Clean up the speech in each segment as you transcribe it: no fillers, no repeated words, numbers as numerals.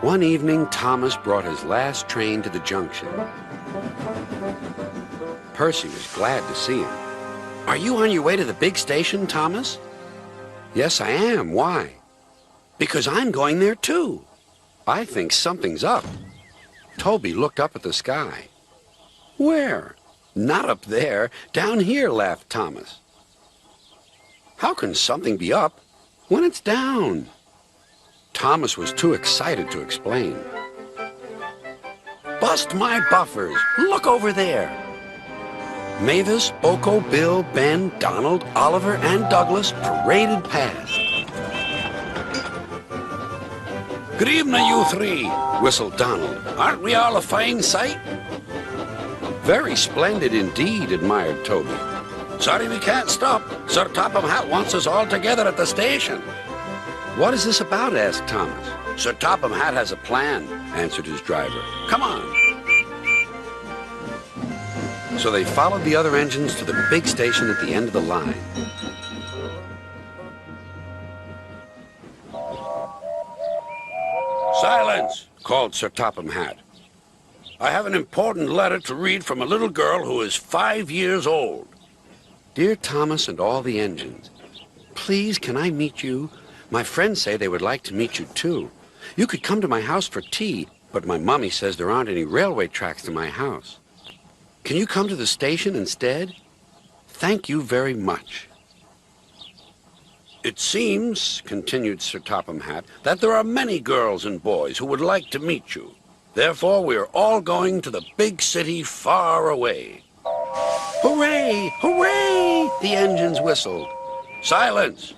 One evening, Thomas brought his last train to the junction. Percy was glad to see him. "Are you on your way to the big station, Thomas?" "Yes, I am. Why?" "Because I'm going there, too. I think something's up." Toby looked up at the sky. "Where?" "Not up there. Down here," laughed Thomas. "How can something be up when it's down?" Thomas was too excited to explain. "Bust my buffers! Look over there!" Mavis, Boko, Bill, Ben, Donald, Oliver, and Douglas paraded past. "Good evening, you three," whistled Donald. "Aren't we all a fine sight?" "Very splendid indeed," admired Toby. "Sorry we can't stop. Sir Topham Hatt wants us all together at the station." "What is this about?" asked Thomas. "Sir Topham Hatt has a plan," answered his driver. "Come on." So they followed the other engines to the big station at the end of the line. "Silence!" called Sir Topham Hatt. "I have an important letter to read from a little girl who is 5 years old." "Dear Thomas and all the engines, please can I meet you? My friends say they would like to meet you too. You could come to my house for tea, but my mommy says there aren't any railway tracks to my house. Can you come to the station instead? Thank you very much." "It seems," continued Sir Topham Hatt, "that there are many girls and boys who would like to meet you. Therefore, we are all going to the big city far away." "Hooray! Hooray!" the engines whistled. "Silence!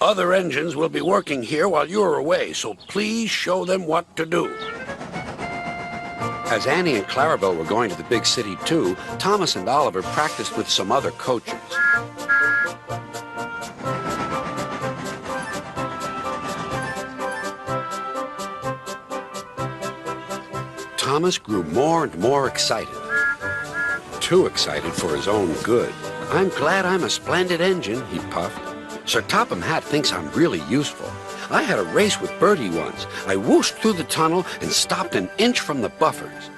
Other engines will be working here while you're away, so please show them what to do." As Annie and Clarabelle were going to the big city too, Thomas and Oliver practiced with some other coaches. Thomas grew more and more excited. Too excited for his own good. "I'm glad I'm a splendid engine," he puffed. "Sir Topham Hatt thinks I'm really useful. I had a race with Bertie once. I whooshed through the tunnel and stopped an inch from the buffers."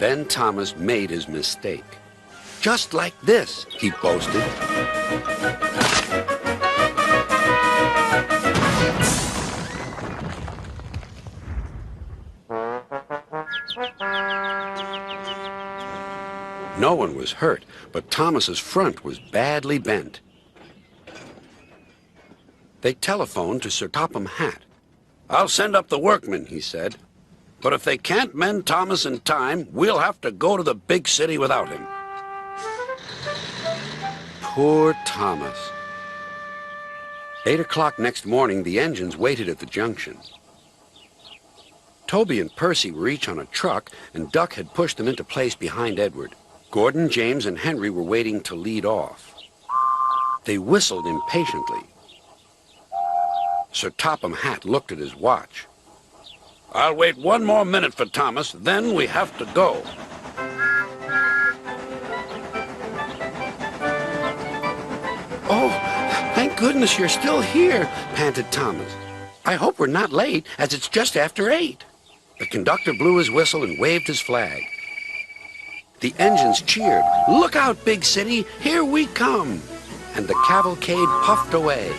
Then Thomas made his mistake. "Just like this," he boasted. No one was hurt, but Thomas's front was badly bent. They telephoned to Sir Topham Hatt. "I'll send up the workmen," he said. "But if they can't mend Thomas in time, we'll have to go to the big city without him." Poor Thomas. 8 o'clock next morning, the engines waited at the junction. Toby and Percy were each on a truck, and Duck had pushed them into place behind Edward. Gordon, James, and Henry were waiting to lead off. They whistled impatiently. Sir Topham Hatt looked at his watch. "I'll wait 1 more minute for Thomas, then we have to go." "Oh, thank goodness you're still here," panted Thomas. "I hope we're not late, as it's just after 8. The conductor blew his whistle and waved his flag. The engines cheered. "Look out, big city, here we come!" And the cavalcade puffed away.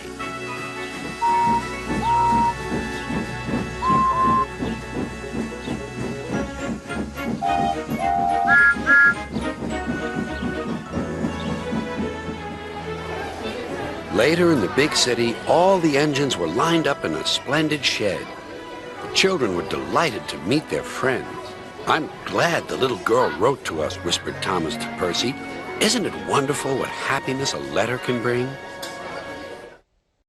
Later in the big city, all the engines were lined up in a splendid shed. The children were delighted to meet their friends. "I'm glad the little girl wrote to us," whispered Thomas to Percy. "Isn't it wonderful what happiness a letter can bring?"